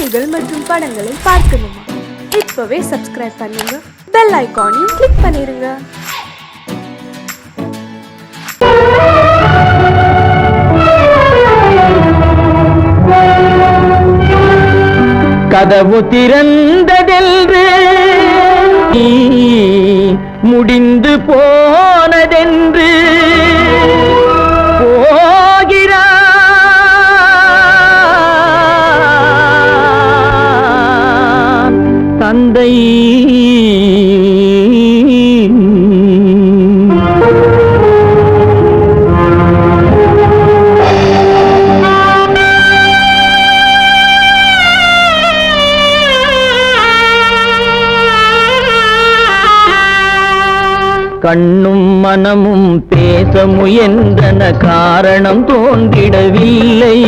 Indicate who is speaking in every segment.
Speaker 1: பாடல்கள் மற்றும் படங்களை பார்க்கணுமா? இப்பவே சப்ஸ்கிரைப் பண்ணுங்க, பெல் ஐகானையும் கிளிக் பண்ணிருங்க.
Speaker 2: கதவு திறந்ததென்று முடிந்து போனதென்று போகிறான் தந்தை. கண்ணும் மனமும் பேச முயன்றன, காரணம் தோன்றிடவில்லை.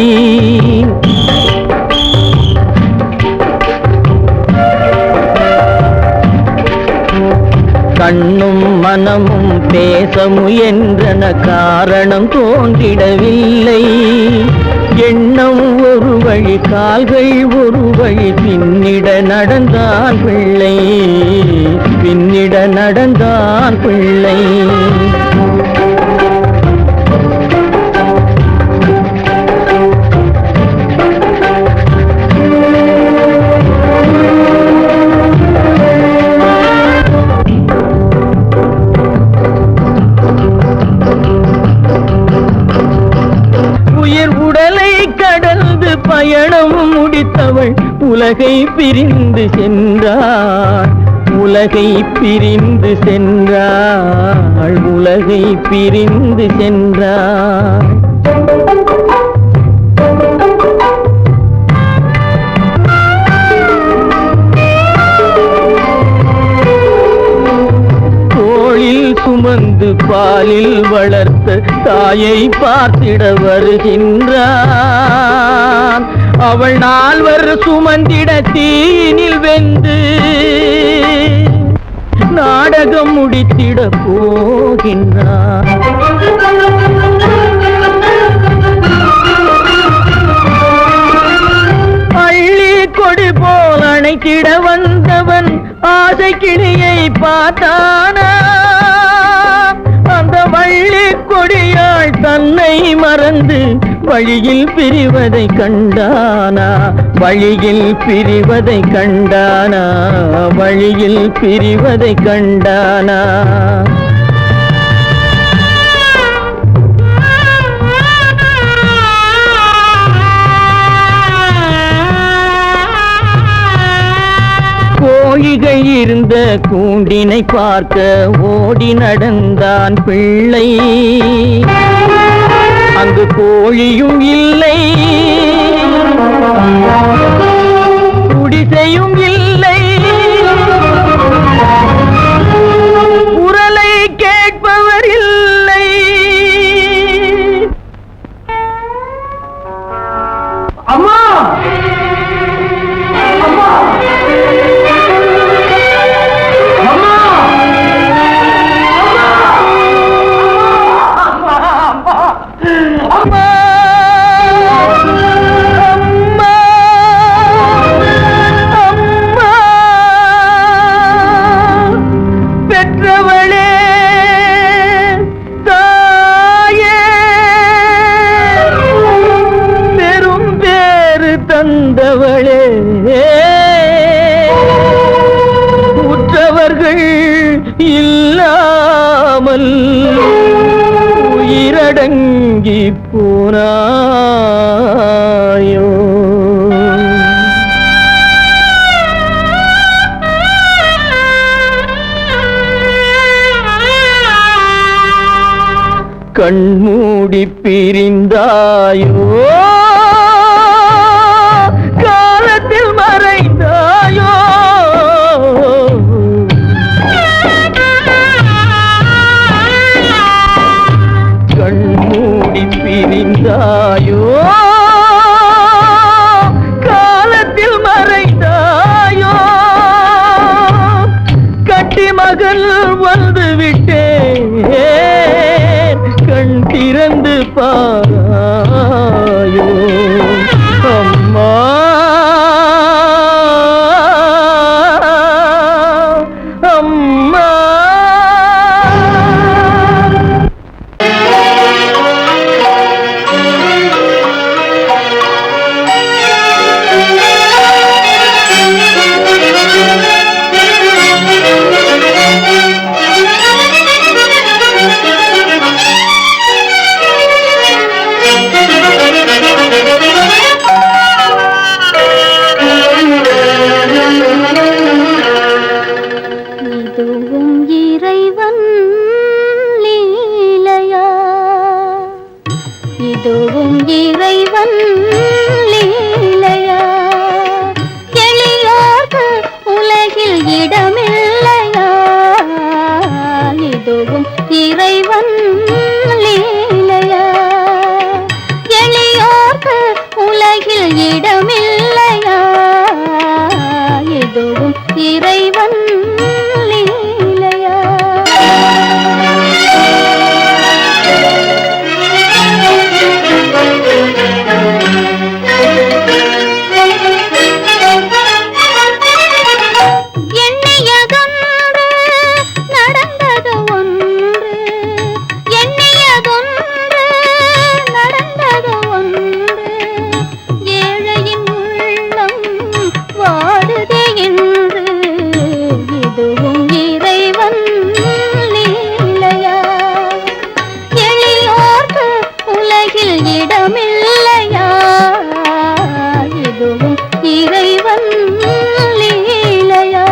Speaker 2: கண்ணும் மனமும் பேச முயன்றன, காரணம் தோன்றிடவில்லை. எண்ணம் ஒரு வழி, கால்கள் ஒரு வழி, பின்னிட நடந்தான் பிள்ளை, பின்னிட நடந்தான் பிள்ளை. பயணம் முடித்தவள் உலகை பிரிந்து சென்றாள், உலகை பிரிந்து சென்றாள், உலகை பிரிந்து சென்றாள். தோளில் சுமந்து பாலில் வளர்த்த தாயை பார்த்திட வருகின்றான். அவள் 4 சுமந்திட தீனில் வெந்து நாடகம் முடித்திட போகின்றான். அள்ளி கொடி போல் அணைத்திட வந்தவன் ஆசை கிளியை பார்த்தானா? அந்த வள்ளி கொடியாள் தன்னை மறந்து வழியில் பிரிவதை கண்டானா? வழியில் பிரிவதை கண்டானா? வழியில் பிரிவதை கண்டானா? கோழிகள் இருந்த கூண்டினை பார்க்க ஓடி நடந்தான் பிள்ளை. அங்கு கோழியும் இல்லை, குடிசையும் இல்லை, குரலை கேட்பவர் இல்லை. அம்மா, அம்மா, தந்தவளே, உற்றவர்கள் இல்லாமல் உயிரடங்கி போனாயோ. கண்மூடி பிரிந்தாயோ, காலத்தில் மறைந்தாயோ. கண்மூடி பிரிந்தாயோ, காலத்தில் மறைந்தாயோ. கட்டி மகள் வந்து விட்டேன், கண் திறந்து பாராயோ.
Speaker 3: இறைவன் லீலையா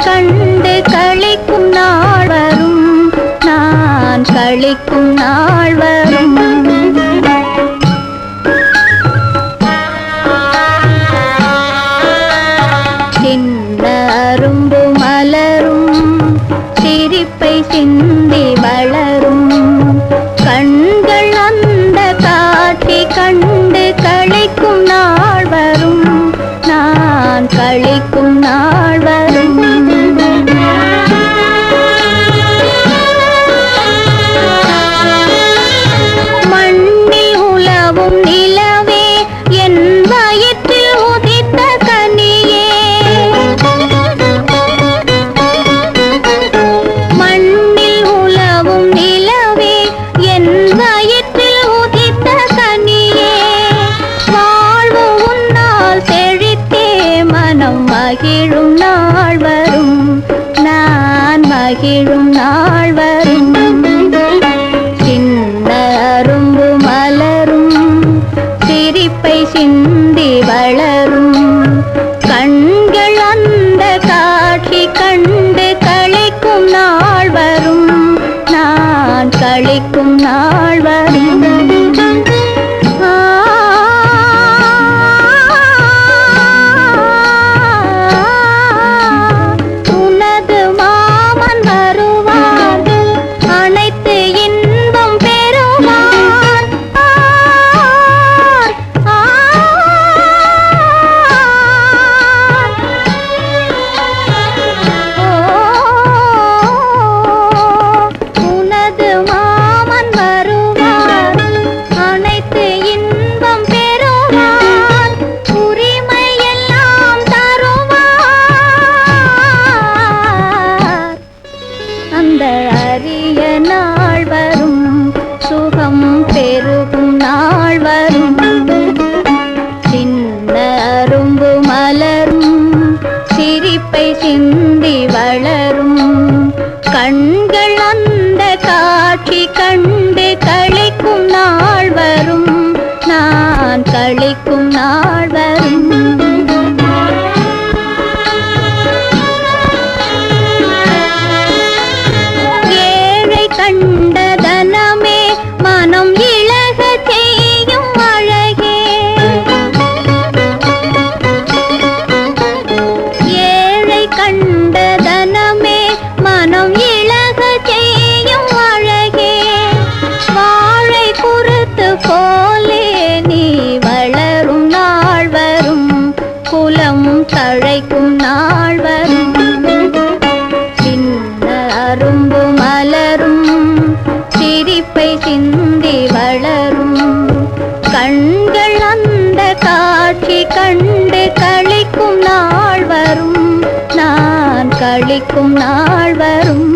Speaker 3: கண்டு களிக்கும் நாள் வரும், நான் களிக்கும் நாள் வரும். சின்ன அரும்பு மலரும், சிரிப்பை சிந்தி வளரும், கண்கள் அந்த காட்சி கண்டு களிக்கும் நாள் வரும், நான் களிக்கும் நாள் வரும். மண்ணில் உலவும் நிலவே, என் வயிற்றில் உதித்த கனியே, மண்ணில் உலவும் நிலவே, என் வயிற்றில் உதித்த கனியே, வாழ்வு உன்னால் செழித்தே மனம் மகிழும் நாள் வரும், நான் மகிழும் நாள் வரும். சின்ன அரும்பு மலரும், சிரிப்பை சிந்தி வளரும், கண்கள் அந்த காட்சி கண்டு களிக்கும் நாள் வரும், நான் களிக்கும் நாள் வரும். உனது மாமன் வருவார், அனைத்து இன்பம் பெறுவார். உனது மாமன் வருவார், அனைத்து இன்பம் பெறுவார், உரிமையெல்லாம் தருவார். அந்த அரிய நாள் வரும், சுகம் பெருகும் நாள் வரும். சின்ன அரும்பு மலரும், சிரிப்பை சிந்தி வளரும், கண்கள் அந்த காட்சி கண்டு களிக்கும் நாள் வரும், நான் களிக்கும் நாள் வரும். ஏழை கண்ட தனமே, மனம் இழக செய்யும் அழகே, மனம் தழைக்கும் நாள் வரும். சின்ன அரும்பு மலரும் சிரிப்பை சிந்தி வளரும். கண்கள் அந்த காட்சி கண்டு களிக்கும் நாள் வரும். நான் களிக்கும் நாள் வரும்.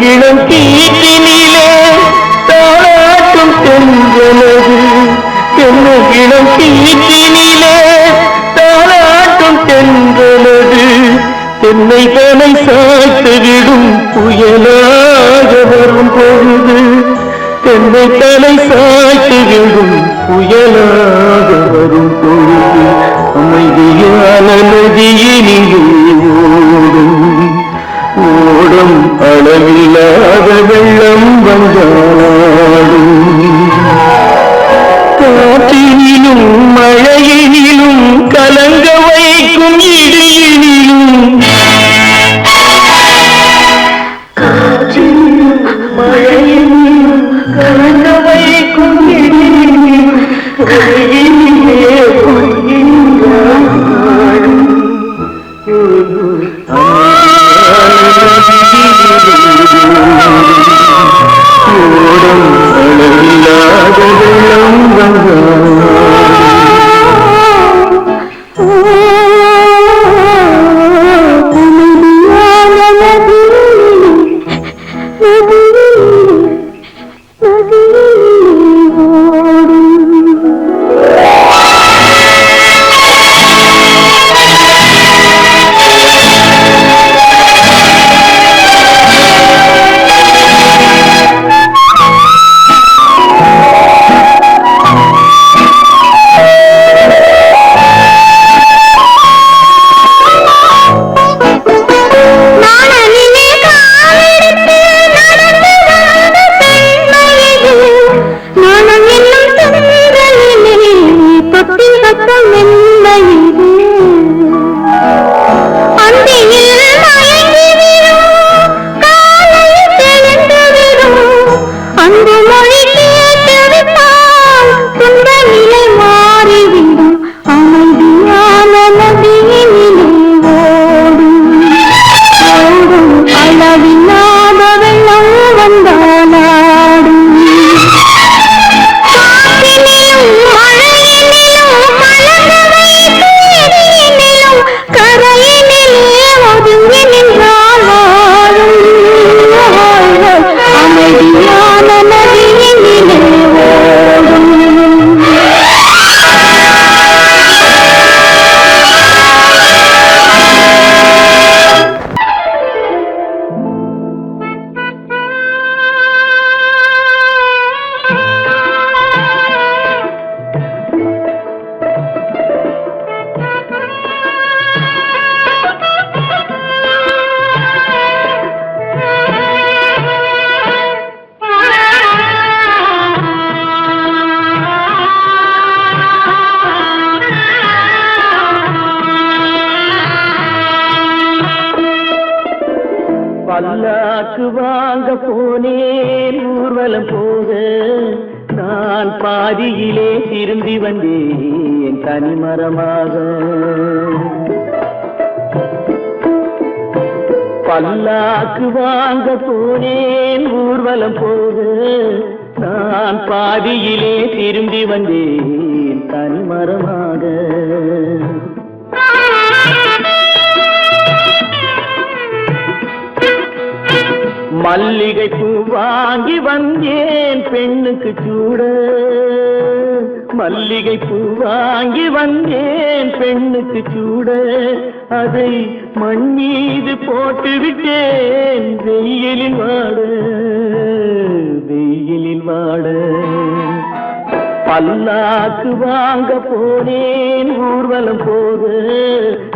Speaker 2: தென்னுகிழம் கீற்றினிலே தாளாட்டும் தென்றலது தென்னுகிழம் கீற்றினிலே தாளாட்டும் தென்றலது தென்னை தலை சாய்த்துவிடும் புயலாக வரும் பொழுது தென்னை தலை சாய்த்துவிடும் புயலாக வரும் பொழுது அமைதியான நதியினிலே ஓடும் ஓடும் அளவில்லாத வெள்ளம் வந்தாடும் காற்றினிலும் மழையினிலும் கலங்க வைக்கும் இடியினிலும் காற்றினிலும் மழையினிலும் கலங்க வைக்கும் இடியினிலும் கரையினிலே பொய்கின்றான் ஓடும் அளவில்லாத வெள்ளம் வந்தாடும் பல்லாக்கு வாங்க போனேன் ஊர்வலம் போக நான் பாதியிலே திரும்பி வந்தேன் தனிமரமாக பல்லாக்கு வாங்க போனேன் ஊர்வலம் போக நான் பாதியிலே திரும்பி வந்தேன் தனிமரமாக மல்லிகை பூ வாங்கி வந்தேன் பெண்ணுக்கு சூட மல்லிகை பூ வாங்கி வந்தேன் பெண்ணுக்கு சூட அதை மண் மீது போட்டு விட்டேன் வெயிலில் வாட பல்லாக்கு வாங்க போனேன் ஊர்வலம் போக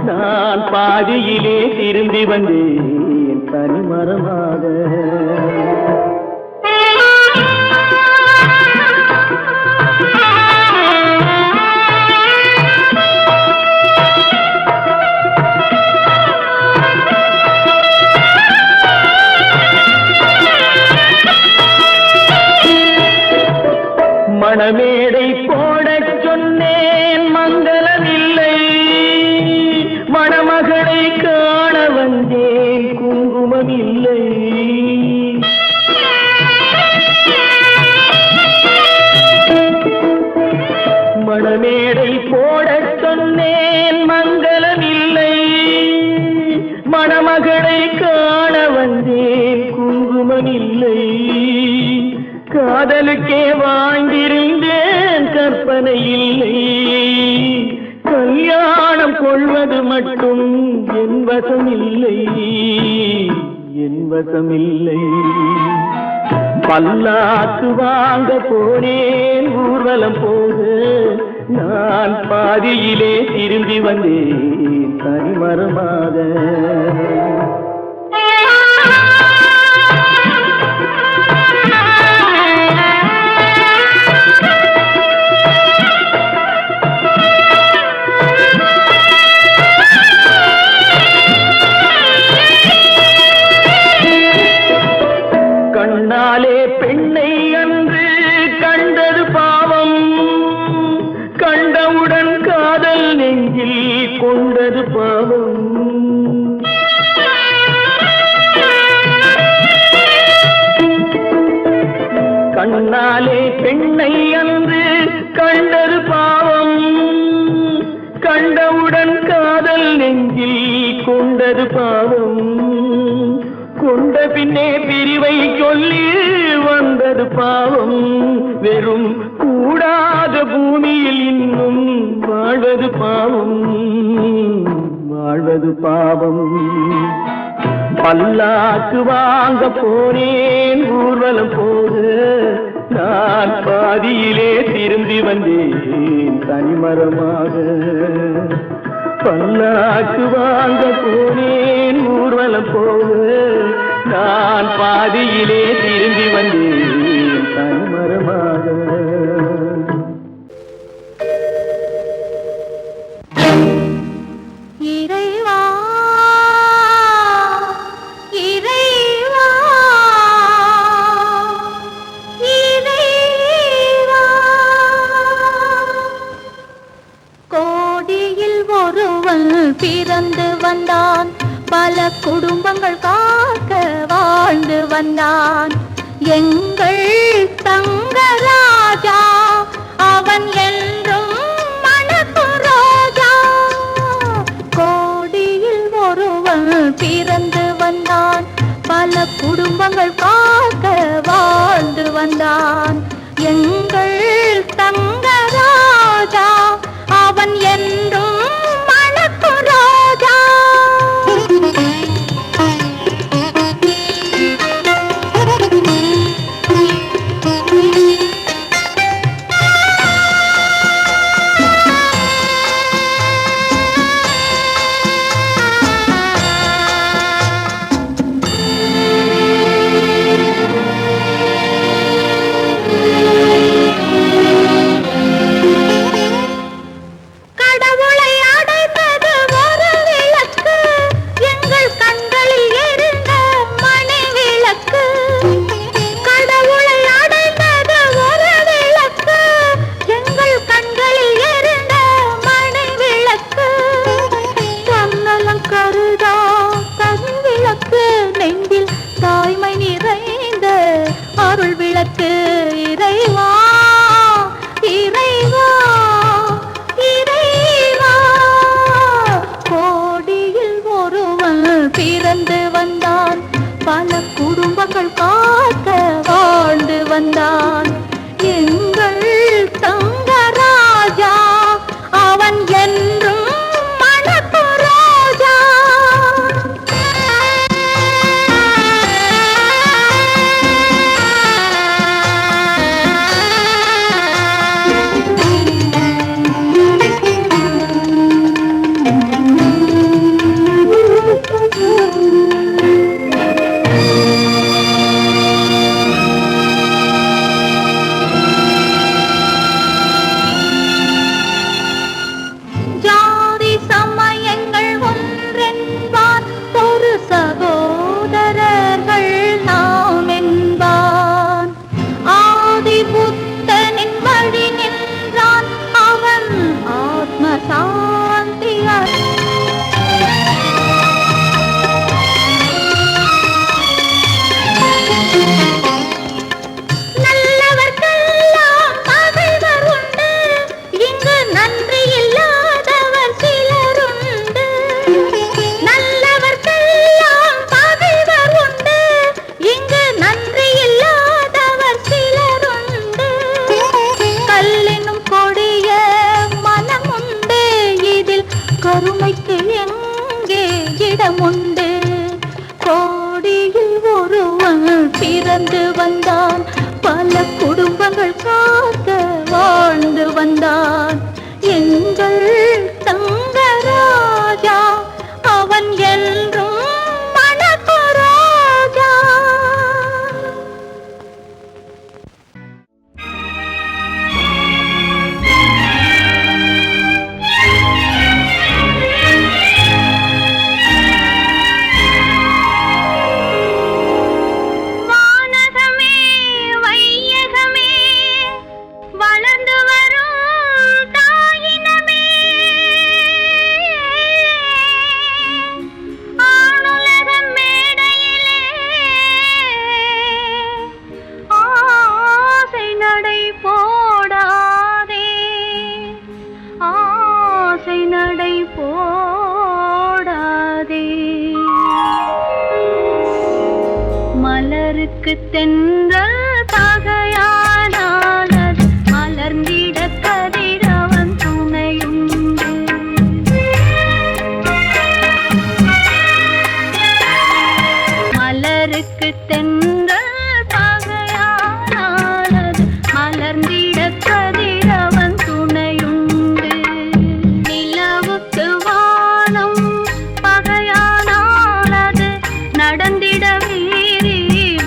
Speaker 2: நான் பாதியிலே திரும்பி வந்தேன் தனிமரமாக மணமேடை போடச் சொன்னேன் மங்களமில்லை மணமகளை காண வந்தேன் குங்குமமில்லை மணமேடை போடச் சொன்னேன் மங்களமில்லை மணமகளை காண வந்தேன் குங்குமமில்லை குடும்பம் இல்லை. காதலுக்கே வாழ்ந்திருந்தேன் கற்பனை இல்லை. கல்யாணம் கொள்வது மட்டும் என் வசம் இல்லை, என் வசம் இல்லை. பல்லாக்கு வாங்க போனேன் ஊர்வலம் போக, நான் பாதியிலே திரும்பி வந்தேன் தனிமரமாக. கண்ணாலே பெண்ணை அன்று கண்டது பாவம், கண்டவுடன் காதல் நெஞ்சில் கொண்டது பாவம். கண்ணாலே பெண்ணை அன்று கண்டது பாவம், கண்டவுடன் காதல் நெஞ்சில் கொண்டது பாவம். கொண்ட பின்னே பிரிவை சொல்லி வந்தது பாவம். வெறும் கூடாத பூமியில் இன்னும் வாழ்வது பாவம், வாழ்வது பாவம். பல்லாக்கு வாங்க போனேன் ஊர்வலம் போது, நான் பாதியிலே திரும்பி வந்தேன் தனிமரமாக. பல்லாக்கு வாங்க போனேன் ஊர்வலம் போது, நான் பாதியிலே திரும்பி வந்தேன் தனிமரமாக.
Speaker 3: இறைவா இறைவா இறைவா, கோடியில் ஒருவன் பிறந்து வந்தான், பல குடும்பங்கள் காக்க வாழ்ந்து வந்தான். எங்கள் தங்கராஜா அவன் என்றும் மணக்கும் ரோஜா. கோடியில் ஒருவன் பிறந்து வந்தான், பல குடும்பங்கள் காக்க வாழ்ந்து வந்தான். எங்கள் தங்கராஜா அவன் என்றும் மணக்கும் ரோஜா. பிறந்து வந்தான், பல குடும்பங்கள் காக்க வாழ்ந்து வந்தான். எங்கள் தங்கராஜா அவன் என்றும் மணக்கும் ரோஜா. நடந்து வந்தான். பல குடும்பங்கள் காக்க வாழ்ந்து வந்தான். எங்கள் தங்கராஜா அவன் என்றும் மனக்கு ராஜா. மலருக்கு தென்றல் பகையானால் அது மலர்ந்திட கதிரவன் துணையுண்டு. மலருக்கு தென்றல் பகையானால் அது மலர்ந்திட கதிரவன் துணையுண்டு. நிலவுக்கு வானம் பகையானால் அது நடந்திடவே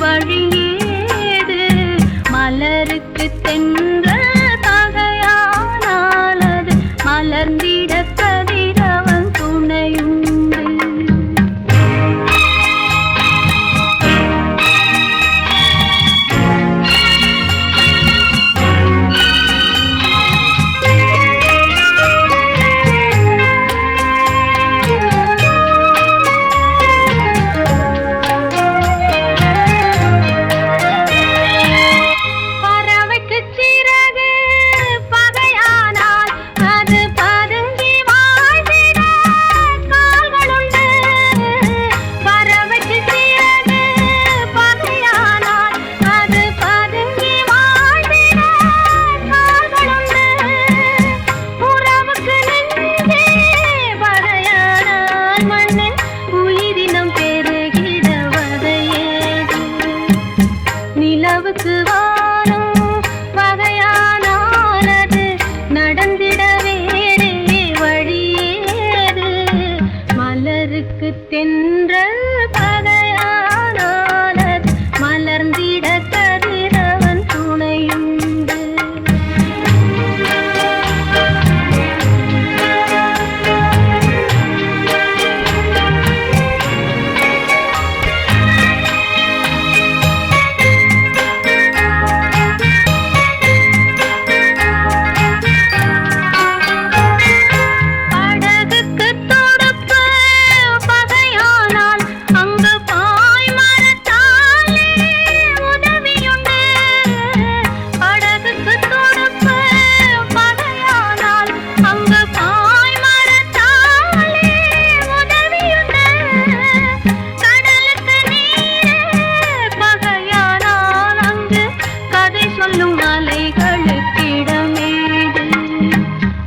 Speaker 3: வழியேது. மலருக்கு தென்றல் பகையானால் அது மலர்ந்திட கதிரவன் துணையுண்டு. நிலவுக்கு வானம் பகையானால் அது நடந்திட வேறே வழியேது. மலருக்கு தென்றல் பகையானால் அது மலர்ந்திட கதிரவன் துணையுண்டு.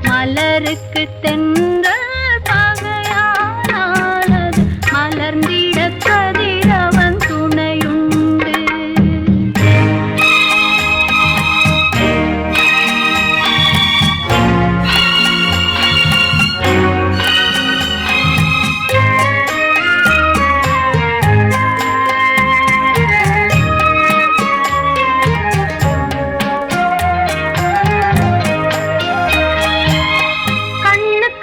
Speaker 3: மலருக்கு தென்றல் பகையானால் அது மலர்ந்திட கதிரவன் துணையுண்டு. கண்ணுக்கு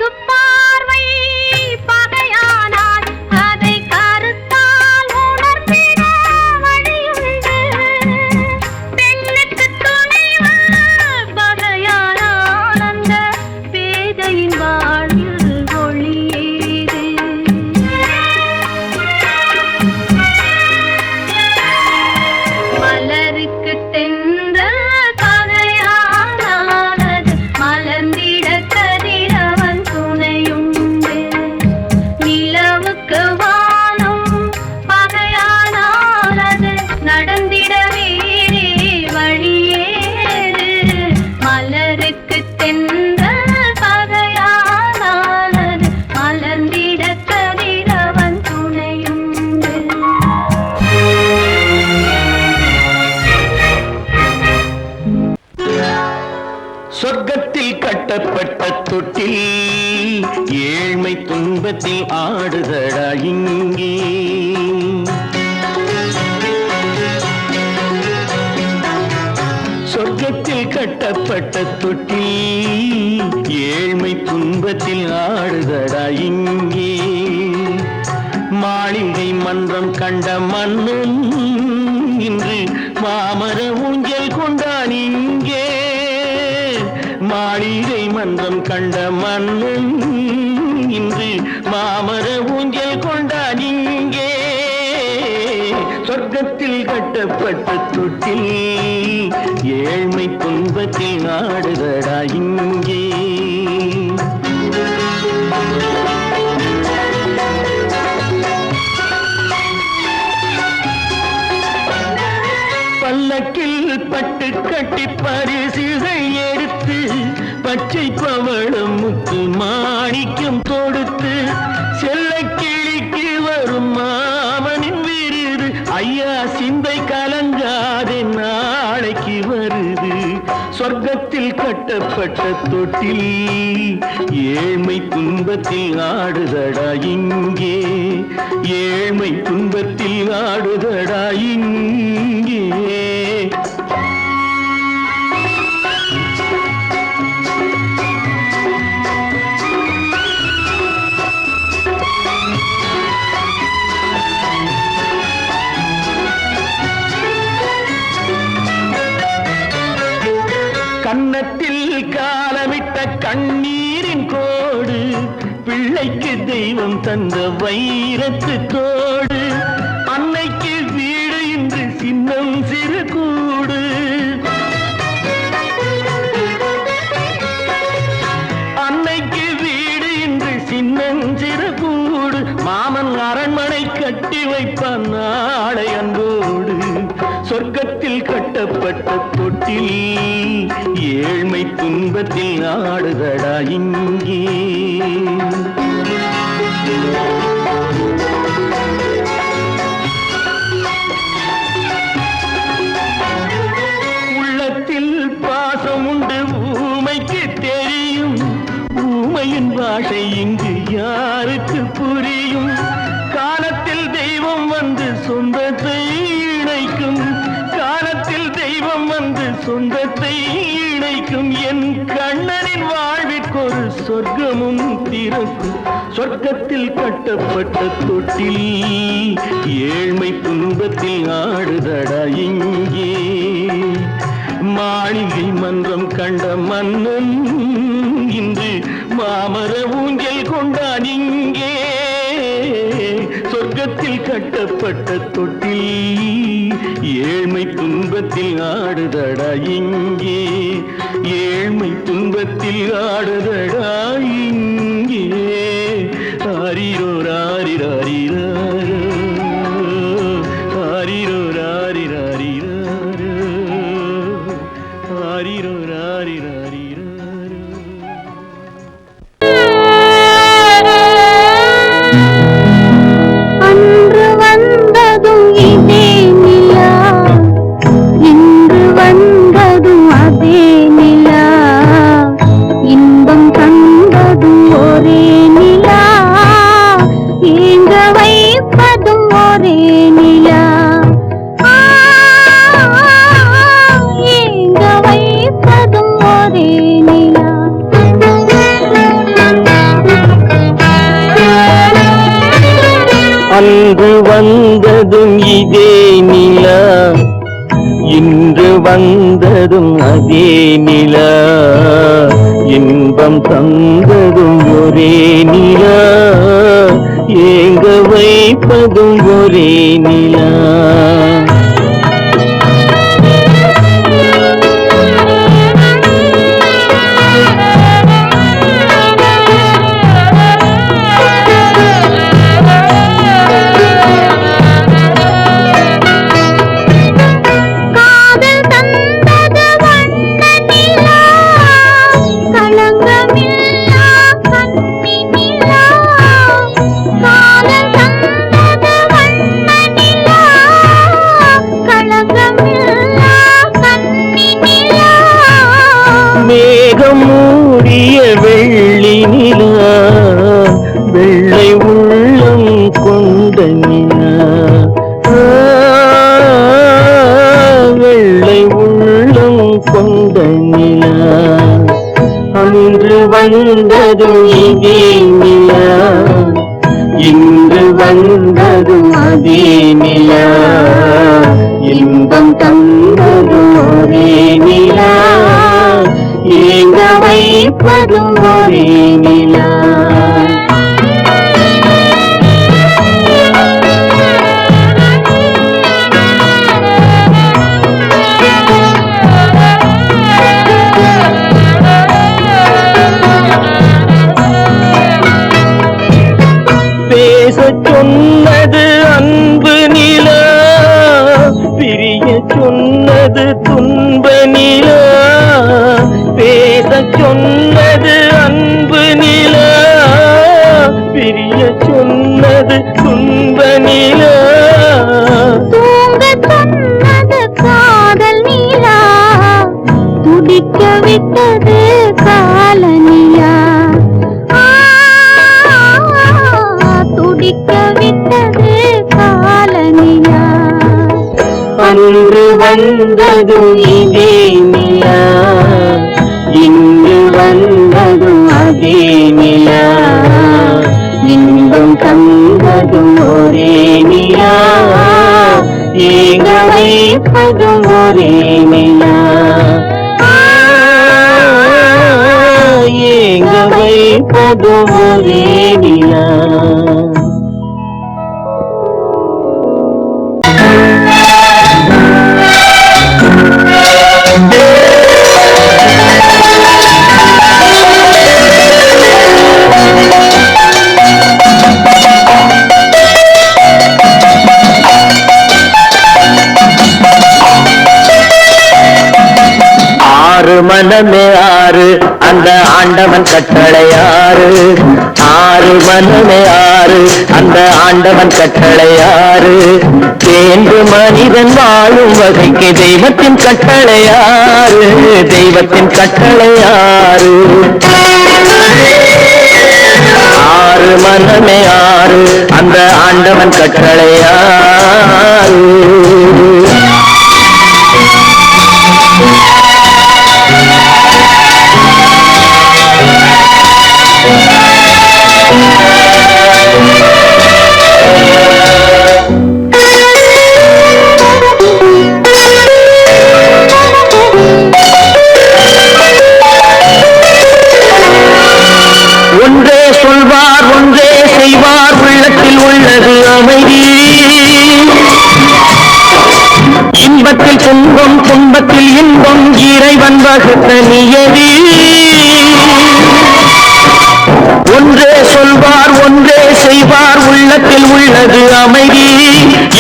Speaker 2: தொட்டில் ஏழ்மை துன்பத்தில் ஆடுதடா இங்கே. சொர்க்கத்தில் கட்டப்பட்ட தொட்டில் ஏழ்மை துன்பத்தில் ஆடுதடா இங்கே. மாளிகை மன்றம் கண்ட மன்னன் இன்று மாமர ஊஞ்சல் கொண்டான் இங்கே. மாளிகை மன்றம் கண்ட மன்னன் இன்று மாமர ஊஞ்சல் கொண்டான் இங்கே. சொர்க்கத்தில் கட்டப்பட்ட தொட்டில் ஏழ்மை துன்பத்தில் ஆடுதடா இங்கே. பல்லக்கில் பட்டு கட்டி பரிசுகள் எடுத்து பச்சை பவளம் முத்து மாணிக்கம் தொடுத்து செல்ல கிளிக்கு வரும் மாமனின் விருது. ஐயா சிந்தை கலங்காதே நாளைக்கு வருது. சொர்க்கத்தில் கட்டப்பட்ட தொட்டில் ஏழ்மை துன்பத்தில் ஆடுதடா இங்கே. ஏழ்மை துன்பத்தில் ஆடுதடா இங்கே. கன்னத்தில் காலமிட்ட கண்ணீரின் கோடு பிள்ளைக்கு தெய்வம் தந்த வைரத்து தோடு. அன்னைக்கு வீடு இன்று சின்னம் சிறு கூடு. அன்னைக்கு வீடு இன்று சின்னம் சிறு கூடு. மாமன் அரண்மனை கட்டி வைப்பான் நாளை அன்போடு. சொர்க்கத்தில் கட்டப்பட்ட தொட்டில் ஏழ்மை துன்பத்தில் ஆடுதடா இங்கே. உள்ளத்தில் பாசம் உண்டு ஊமைக்கு தெரியும். ஊமையின் பாஷை இங்கு யாருக்கு புரியும்? காலத்தில் தெய்வம் வந்து சொந்தத்தை இணைக்கும். காலத்தில் தெய்வம் வந்து சொந்தத்தை இணைக்கும். என் கண்ணனின் வாழ்விற்கொரு சொர்க்கமும் திறக்கும். சொர்க்கத்தில் கட்டப்பட்ட தொட்டில் ஏழ்மை துன்பத்தில் ஆடுதடா இங்கே. மாளிகை மன்றம் கண்ட மன்னன் இன்று மாமர ஊஞ்சல் கொண்டான் இங்கே. சொர்க்கத்தில் கட்டப்பட்ட தொட்டில் ஏழ்மை துன்பத்தில் ஆடுதடா இங்கே. ஏழ்மை துன்பத்தில் ஆடுதடா இங்கே. ஆரிரோ ராரிராரிராரோ, ஆரிரோ ராரிராரிராரோ, ஆரிரோ ராரிராரிராரோ.
Speaker 3: அன்று வந்ததும் இதே நிலா, இன்று வந்ததும் அதே நிலா. இன்பம் தந்ததும் ஒரே நிலா, ஏங்க வைப்பதும் ஒரே நிலா. ஏங்க வைப்பதும் ஒரே நிலா.
Speaker 2: அன்று வந்ததும் இதே நிலா, இன்று வந்ததும் அதே நிலா. இன்பம் தந்ததும் ஒரே நிலா, ஏங்க வைப்பதும் ஒரே நிலா. நிலா வெள்ளை உள்ளம் கொண்ட நிலா அன்று வந்ததும் இதே நிலா இன்று வந்ததும் அதே நிலா இன்பம் தந்ததும் ஒரே நிலா ஏங்க வைப்பதும் ஒரே நிலா பேசச் சொன்னது அன்பு நிலா பிரிய சொன்னது துன்ப நிலா பேசச் சொன்னது அன்பு நிலா பிரிய சொன்னது துன்ப நிலா
Speaker 3: தூங்க சொன்னது காதல் நிலா துடிக்க விட்டது கால நிலா துடிக்க விட்டது கால நிலா
Speaker 2: அன்று வந்ததும் இதே நிலா இன்று வந்ததும் அதே நிலா இன்பம் தந்ததும் ஒரே நிலா ஏங்க வைப்பதும் ஒரே நிலா ஏங்க வைப்பதும் ஒரே நிலா மனமே ஆறு அந்த ஆண்டவன் கட்டளை ஆறு ஆறு மனமே ஆறு அந்த ஆண்டவன் கட்டளை ஆறு தேர்ந்து மனிதன் வாழும் வகைக்கு தெய்வத்தின் கட்டளை ஆறு தெய்வத்தின் கட்டளை ஆறு ஆறு மனமே ஆறு அந்த ஆண்டவன் கட்டளை ஆறு ஒன்றே சொல்வார் ஒன்றே செய்வார் உள்ளத்தில் உள்ளது அமைதி இன்பத்தில் துன்பம் துன்பத்தில் இன்பம் இறைவன் வகுத்த நியதி ஒன்றே சொல்வார் ஒன்றே செய்வார் உள்ளத்தில் உள்ளது அமைதி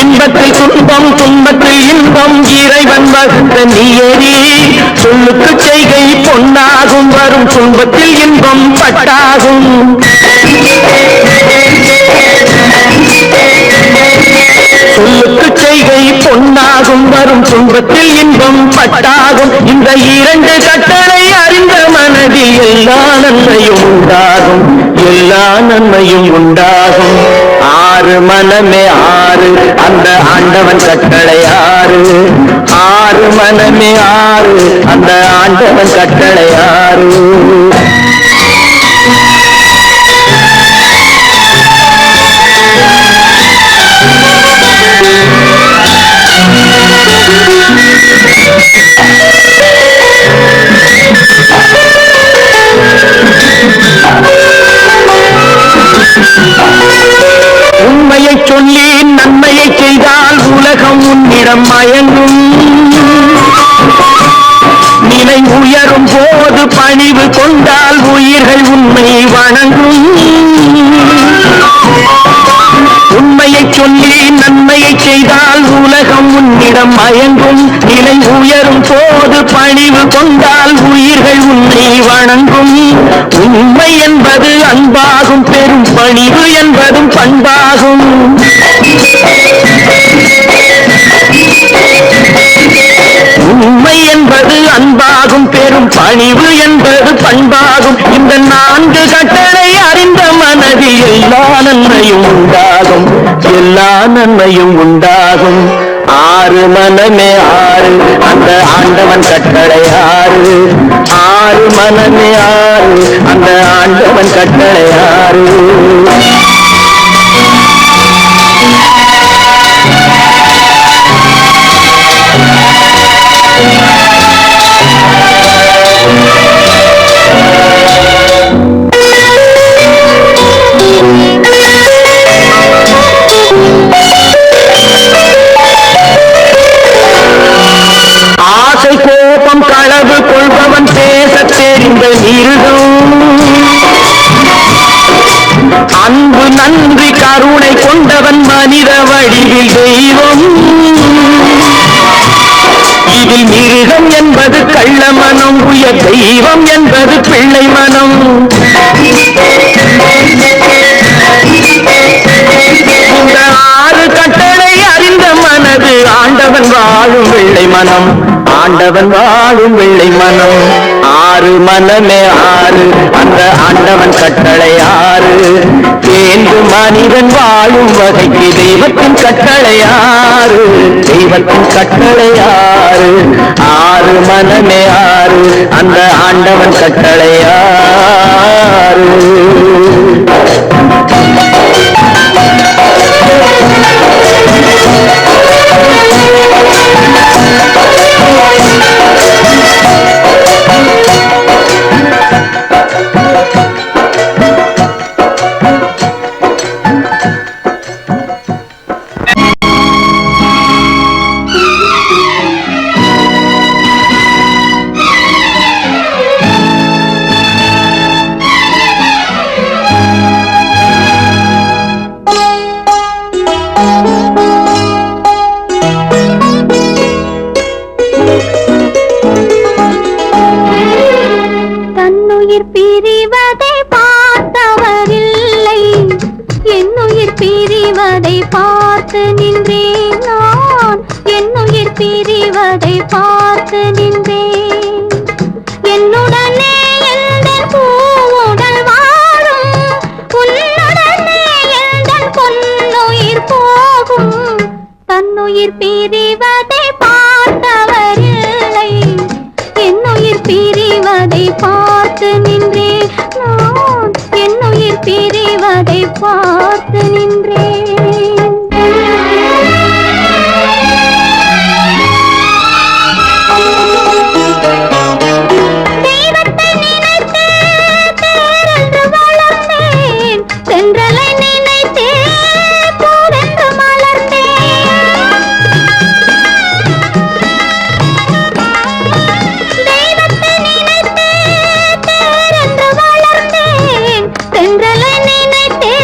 Speaker 2: இன்பத்தில் துன்பம் துன்பத்தில் இன்பம் இறைவன் வகுத்த நியதி சொல்லுக்கு செய்கை பொன்னாகும் வரும் துன்பத்தில் இன்பம் பட்டாகும் சொல்லுக்கு செய்கை பொன்னாகும் வரும் துன்பத்தில் இன்பம் பட்டாகும் இந்த இரண்டு கட்டளை அறிந்த மனதில் எல்லா நன்மையும் உண்டாகும் எல்லா நன்மையும் உண்டாகும் ஆறு மனமே ஆறு அந்த ஆண்டவன் கட்டளை ஆறு ஆறு மனமே ஆறு அந்த ஆண்டவன் கட்டளை ஆறு உண்மையை சொல்லி நன்மையை செய்தால் உலகம் உன்னிடம் மயங்கும் நிலை உயரும் போது பணிவு கொண்டால் உயிர்கள் உண்மை வணங்கும் உண்மையை சொல்லி நன்மையை செய்தால் உலகம் உன்னிடம் மயங்கும் நிலை உயரும் போது பணிவு கொண்டால் உயிர்கள் உன்னை வணங்கும் உண்மை என்பது அன்பாகும் பெரும் பணிவு என்பதும் பண்பாகும் உண்மை என்பது அன்பாகும் பெரும் பணிவு என்பது பண்பாகும் இந்த நான்கு கட்டளை அறிந்த மனதில் எல்லா நன்மையும் உண்டாகும் எல்லா நன்மையும் உண்டாகும். ஆறு மனமே ஆறு, அந்த ஆண்டவன் கட்டளை ஆறு. ஆறு மனமே ஆறு, அந்த ஆண்டவன் கட்டளை ஆறு. ஆசை கோபம் களவு கொள்பவன் பேச தெரிந்த மிருகம். அன்பு நன்றி கருணை கொண்டவன் மனித வடிவில் தெய்வம். இதில் மிருகம் என்பது கள்ள மனம், உயர் தெய்வம் என்பது பிள்ளை மனம். இந்த ஆறு கட்டளை அறிந்த மனது ஆண்டவன் வாழும் வெள்ளை மனம். ஆண்டவன் வாழும் வெள்ளை மனம். ஆறு மனமே ஆறு, அந்த ஆண்டவன் கட்டளை ஆறு. தேர்ந்து மனிதன் வாழும் வகைக்கு தெய்வத்தின் கட்டளை ஆறு. தெய்வத்தின் கட்டளை ஆறு. ஆறு மனமே ஆறு, அந்த ஆண்டவன் கட்டளை ஆறு.
Speaker 3: பிரிவதை பார்த்தவரில்லை, என்னுயிர் பிரிவதை பார்த்து நின்றேன் நான். என்னுயிர் பிரிவதை பார்த்து நின்றேன். என்னுடனே எந்தன் பூவுடல் வாழும், உன்னுடனே எந்தன் பொன்னுயிர் போகும். தன்னுயிர் பிரிவதை பார்த்தவரில்லை, என்னுயிர் பிரிவதை பார்த்து நின்றேன் நான். என்னுயிர் பிரிவதை பார்த்து நின்றேன். தெய்வத்தை நினைத்தே தேரென்று வளர்ந்தேன், தென்றலை நினைத்தே பூவென்று மலர்ந்தேன். தெய்வத்தை நினைத்தே தேரென்று வளர்ந்தேன், தென்றலை நினைத்தே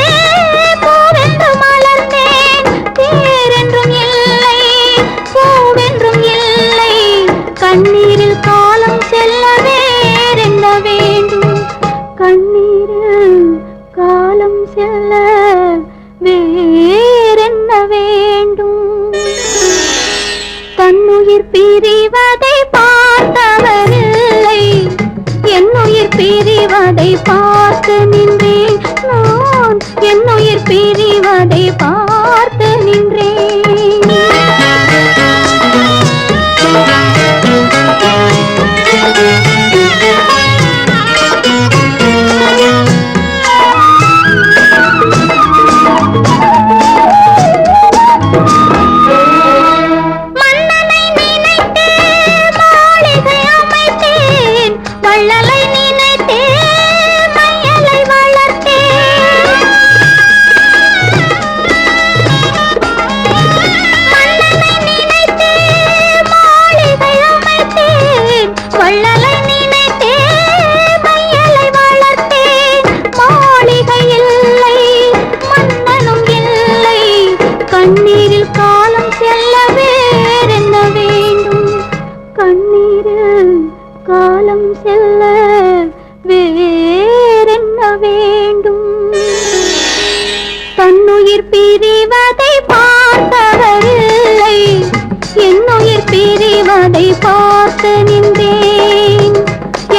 Speaker 3: பூவென்று மலர்ந்தேன். தேரென்றும் இல்லை, பூவென்றும் இல்லை, கண்ணீரில் காலம் செல்ல வேறென்ன வேண்டும். கண்ணீரில் காலம் செல்ல வேறென்ன வேண்டும். தன்னுயிர் பிரிவதை பார்த்தவரில்லை, என்னுயிர் பிரிவதை பார்த்து நின்றேன் நான். என்னுயிர் பிரிவதை பார்த்து நின்றேன். மன்னனை நினைத்தே மாளிகை அமைத்தேன், வள்ளலை நினைத்தே மையலை வளர்த்தேன். மன்னனை நினைத்தே மாளிகை அமைத்தேன், வள்ளலை நினைத்தே மையலை வளர்த்தேன். மாளிகை இல்லை, மன்னனும் இல்லை, கண்ணீரில் காலம் செல்ல வேறென்ன வேண்டும். கண்ணீரில் காலம் செல்ல வேறென்ன வேண்டும். தன்னுயிர் பிரிவதை பார்த்தவரில்லை, என்னுயிர் பிரிவதை பார்த்து நின்றேன்.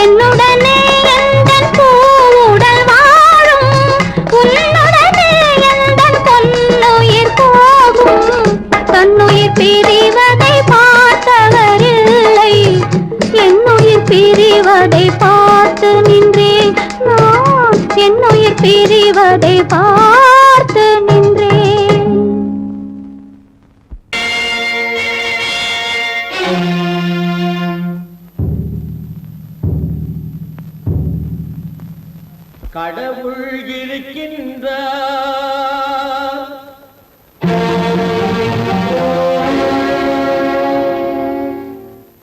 Speaker 3: என்னுடனே எந்தன் பூவுடல் வாழும், உன்னுடனே எந்தன் பொன்னுயிர் என்னுயிர் பிரிவதை பார்த்தவரில்லை, என்னுயிர் பிரிவதை பார்த்து நின்றேன் நான், என்னுயிர் பிரிவதை பார்த்து நின்றேன்.
Speaker 2: கடவுள் இருக்கின்றார்,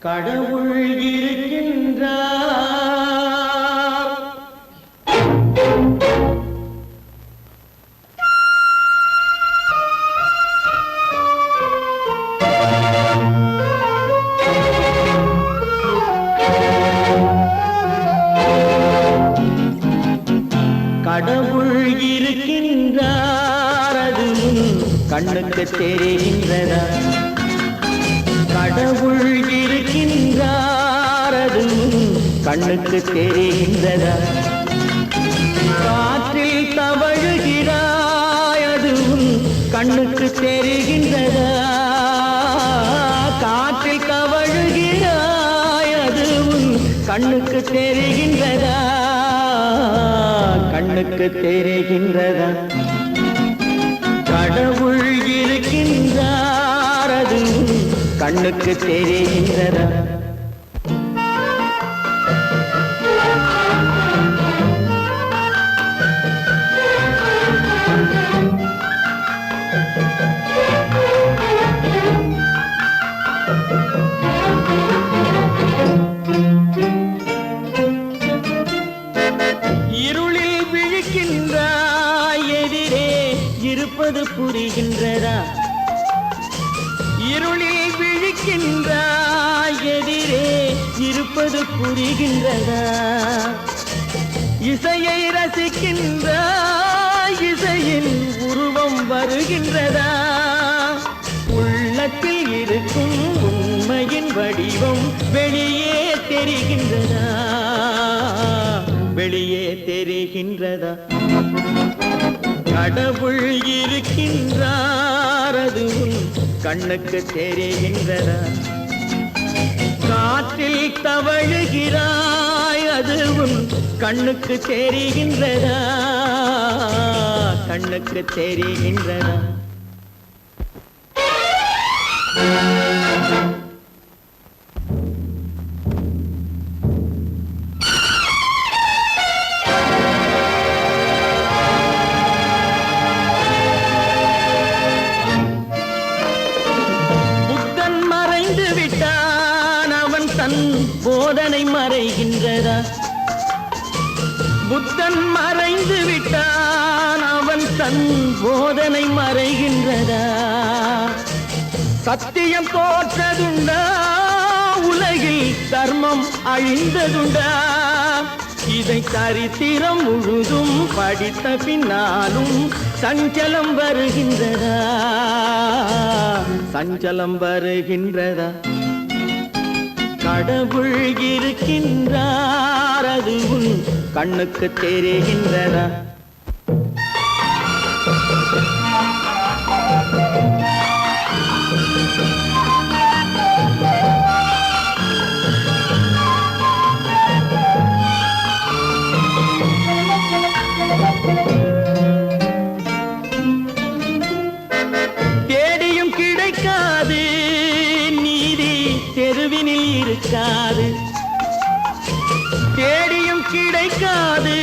Speaker 2: கடவுள் இருக்கின்றார். கடவுள் இருக்கின்றார், அதுவும் கண்ணுக்கு தெரிகின்றதா? கடவுள் இருக்கின்றார், அதுவும் கண்ணுக்கு தெரிகின்றதா? காற்றில் தவழுகிறாய், அதுவும் கண்ணுக்கு தெரிகின்றதா? காற்றில் தவழுகிறாய், அதுவும் கண்ணுக்கு தெரிகின்றதா? கண்ணுக்கு தெரிகின்றதா? கடவுள் இருக்கின்றார், அதுவும் கண்ணுக்கு தெரிகின்றதா? இருளில் விழிக்கின்றாய், எதிரே இருப்பது புரிகின்றதா? இருளில் விழிக்கின்றாய், எதிரே இருப்பது புரிகின்றதா? இசையை ரசிக்கின்றாய், இசையின் உருவம் வருகின்றதா? உள்ளத்தில் இருக்கும் உண்மையின் வடிவம் வெளியே தெரிகின்றதா? வெளியே தெரிகின்றதா? கடவுள் இருக்கின்றார், அதுவும் கண்ணுக்கு தெரிகின்றதா? காற்றில் தவழுகிறாய், அதுவும் கண்ணுக்கு தெரிகின்றதா? கண்ணுக்கு தெரிகின்றதா? புத்தன் மறைந்து விட்டான், அவன் தன் போதனை மறைகின்றதா? புத்தன் மறைந்து விட்டான், அவன் தன் போதனை மறைகின்றதா? சத்தியம் தோற்றதுண்டா? உலகில் தர்மம் அழிந்ததுண்டா? இதை சரித்திரம் முழுதும் படித்த பின்னாலும் சஞ்சலம் வருகின்றதா? சஞ்சலம் வருகின்றதா? கடவுள் இருக்கின்றார், அதுவும் கண்ணுக்கு தெரிகின்றதா? தேடியும் கிடைக்காது நீதி, தெருவினில் இருக்காது. தேடியும் கிடைக்காது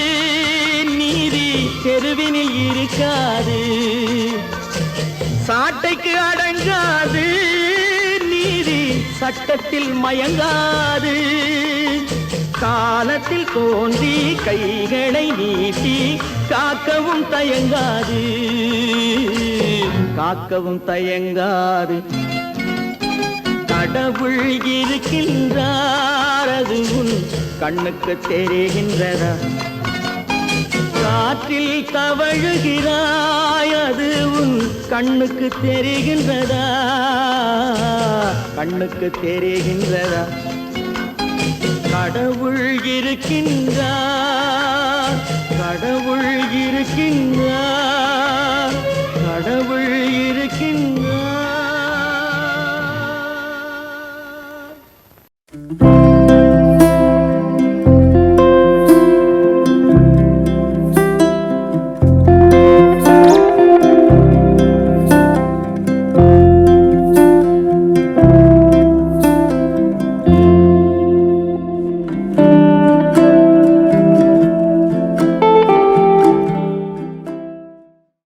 Speaker 2: நீதி, தெருவினில் இருக்காது. சாட்டைக்கு அடங்காது நீதி, சட்டத்தில் மயங்காது. காலத்தில் தோன்றி கைகளை நீட்டி காக்கவும் தயங்காது, காக்கவும் தயங்காது. கடவுள் இருக்கின்றார், அது உன் கண்ணுக்கு தெரிகின்றதா? காற்றில் தவழுகிறாய், அது உன் கண்ணுக்கு தெரிகின்றதா? கண்ணுக்கு தெரிகின்றதா? கடவுள் இருக்கின்றார், கடவுள் இருக்கின்றார்.